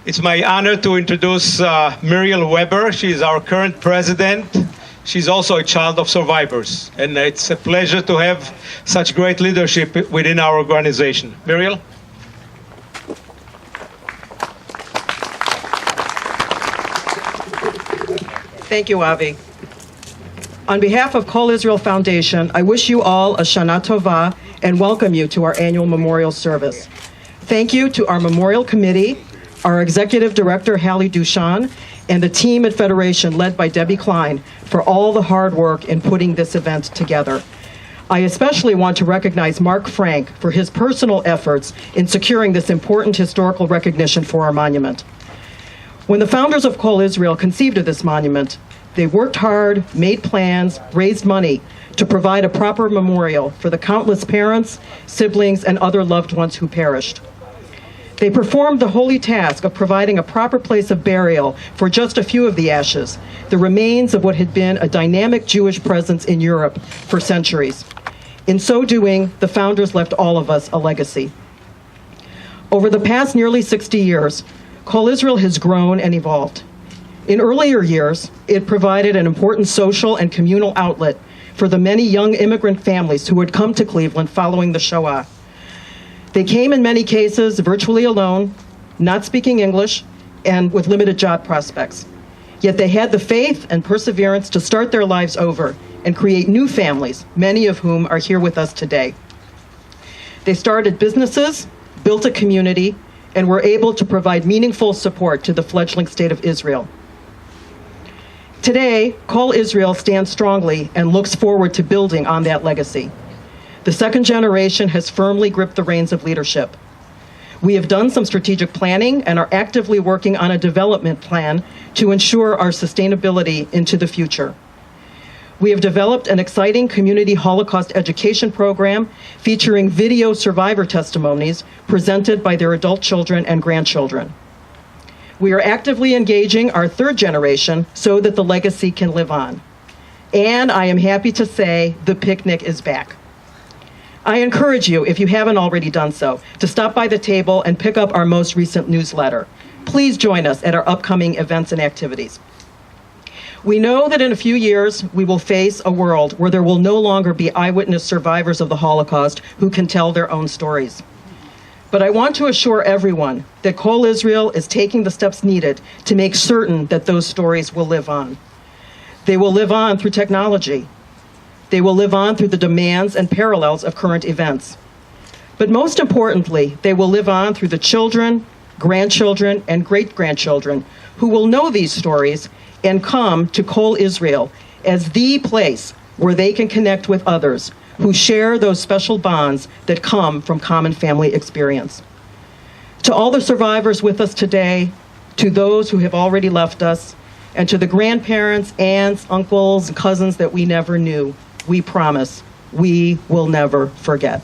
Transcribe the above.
It's my honor to introduce Muriel Weber. She's our current president. She's also a child of survivors, and it's a pleasure to have such great leadership within our organization. Muriel? Thank you, Avi. On behalf of Kol Israel Foundation, I wish you all a Shana Tova and welcome you to our annual memorial service. Thank you to our memorial committee, our executive director, Hallie Dushan, and the team at Federation led by Debbie Klein for all the hard work in putting this event together. I especially want to recognize Mark Frank for his personal efforts in securing this important historical recognition for our monument. When the founders of Kol Israel conceived of this monument, they worked hard, made plans, raised money to provide a proper memorial for the countless parents, siblings, and other loved ones who perished. They performed the holy task of providing a proper place of burial for just a few of the ashes, the remains of what had been a dynamic Jewish presence in Europe for centuries. In so doing, the founders left all of us a legacy. Over the past nearly 60 years, Kol Israel has grown and evolved. In earlier years, it provided an important social and communal outlet for the many young immigrant families who had come to Cleveland following the Shoah. They came in many cases virtually alone, not speaking English, and with limited job prospects. Yet they had the faith and perseverance to start their lives over and create new families, many of whom are here with us today. They started businesses, built a community, and were able to provide meaningful support to the fledgling state of Israel. Today, Kol Israel stands strongly and looks forward to building on that legacy. The second generation has firmly gripped the reins of leadership. We have done some strategic planning and are actively working on a development plan to ensure our sustainability into the future. We have developed an exciting community Holocaust education program featuring video survivor testimonies presented by their adult children and grandchildren. We are actively engaging our third generation so that the legacy can live on. And I am happy to say the picnic is back. I encourage you, if you haven't already done so, to stop by the table and pick up our most recent newsletter. Please join us at our upcoming events and activities. We know that in a few years, we will face a world where there will no longer be eyewitness survivors of the Holocaust who can tell their own stories. But I want to assure everyone that Kol Israel is taking the steps needed to make certain that those stories will live on. They will live on through technology. They will live on through the demands and parallels of current events. But most importantly, they will live on through the children, grandchildren, and great-grandchildren who will know these stories and come to Kol Israel as the place where they can connect with others who share those special bonds that come from common family experience. To all the survivors with us today, to those who have already left us, and to the grandparents, aunts, uncles, and cousins that we never knew, we promise we will never forget.